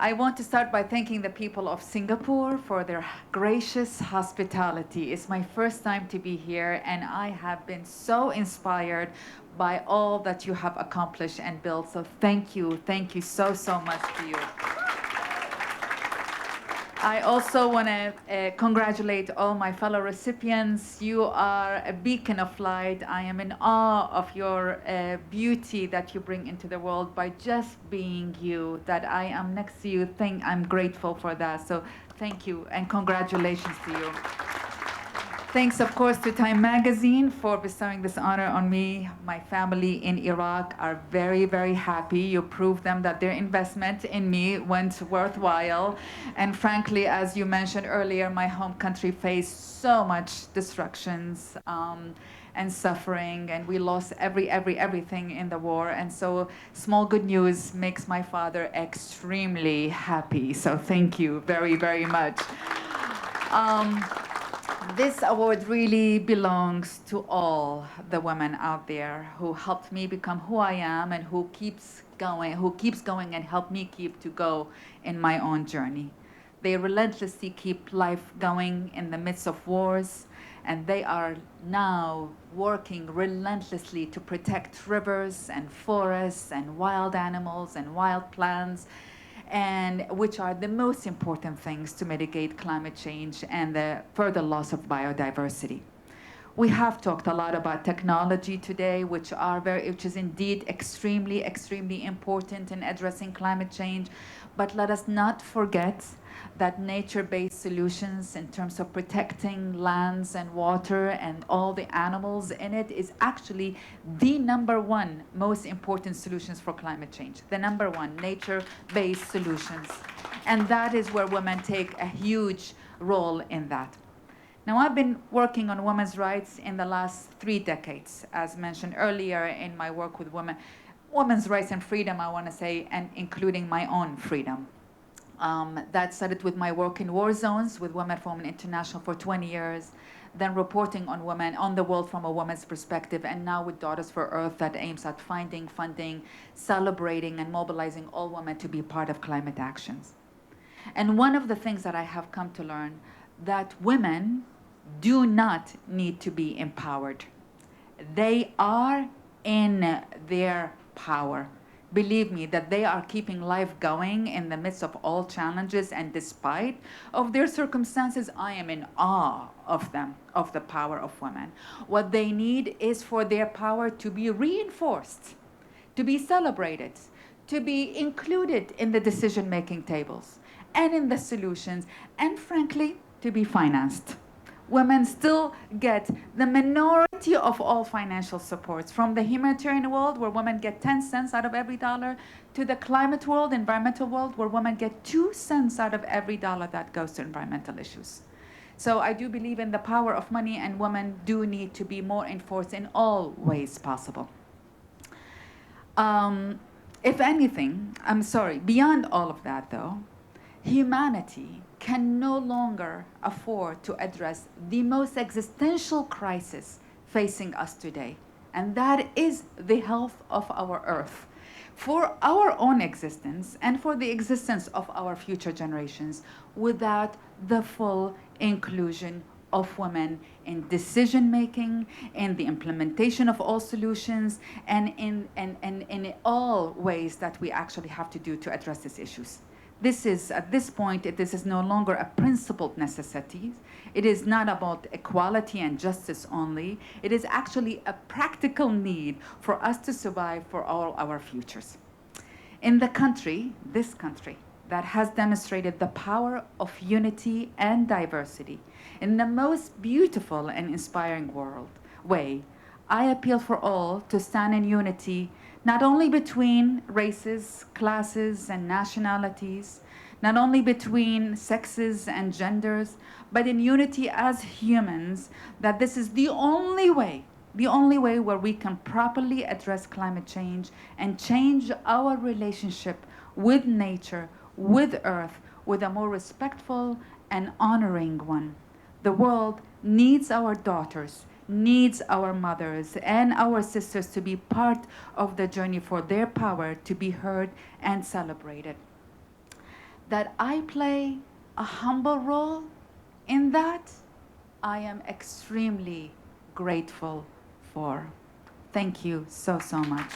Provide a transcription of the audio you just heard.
I want to start by thanking the people of Singapore for their gracious hospitality. It's my first time to be here, and I have been so inspired by all that you have accomplished and built. So thank you so, so much to you. I also want to congratulate all my fellow recipients. You are a beacon of light. I am in awe of your beauty that you bring into the world by just being you, that I am next to you. I'm grateful for that. So thank you and congratulations to you. Thanks, of course, to Time Magazine for bestowing this honor on me. My family in Iraq are very, very happy. You proved them that their investment in me went worthwhile. And frankly, as you mentioned earlier, my home country faced so much destructions and suffering, and we lost everything in the war. And so small good news makes my father extremely happy. So thank you very, very much. This award really belongs to all the women out there who helped me become who I am and who keeps going and help me keep to go in my own journey. They relentlessly keep life going in the midst of wars, and they are now working relentlessly to protect rivers and forests and wild animals and wild plants, and which are the most important things to mitigate climate change and the further loss of biodiversity. We have talked a lot about technology today, which is indeed extremely important in addressing climate change. But let us not forget that nature-based solutions in terms of protecting lands and water and all the animals in it is actually the #1 most important solutions for climate change. The #1, nature-based solutions. And that is where women take a huge role in that. Now, I've been working on women's rights in the last 3 decades, as mentioned earlier in my work with women. Women's rights and freedom, I want to say, and including my own freedom. That started with my work in war zones with Women for Women International for 20 years, then reporting on women, on the world from a woman's perspective, and now with Daughters for Earth that aims at finding funding, celebrating, and mobilizing all women to be part of climate actions. And one of the things that I have come to learn, that women do not need to be empowered. They are in their power. Believe me, that they are keeping life going in the midst of all challenges, and despite of their circumstances, I am in awe of them, of the power of women. What they need is for their power to be reinforced, to be celebrated, to be included in the decision-making tables and in the solutions, and frankly, to be financed. Women still get the minority of all financial supports, from the humanitarian world, where women get 10 cents out of every dollar, to the climate world, environmental world, where women get 2 cents out of every dollar that goes to environmental issues. So I do believe in the power of money, and women do need to be more enforced in all ways possible. If anything, beyond all of that though, humanity can no longer afford to address the most existential crisis facing us today, and that is the health of our Earth. For our own existence and for the existence of our future generations, without the full inclusion of women in decision-making, in the implementation of all solutions, and in all ways that we actually have to do to address these issues. This is, at this point, this is no longer a principled necessity. It is not about equality and justice only. It is actually a practical need for us to survive for all our futures. In the country, this country, that has demonstrated the power of unity and diversity in the most beautiful and inspiring way, I appeal for all to stand in unity, not only between races, classes, and nationalities, not only between sexes and genders, but in unity as humans, that this is the only way where we can properly address climate change and change our relationship with nature, with Earth, with a more respectful and honoring one. The world needs our daughters, needs our mothers and our sisters to be part of the journey for their power to be heard and celebrated. that I play a humble role in that, I am extremely grateful for. Thank you so, so much.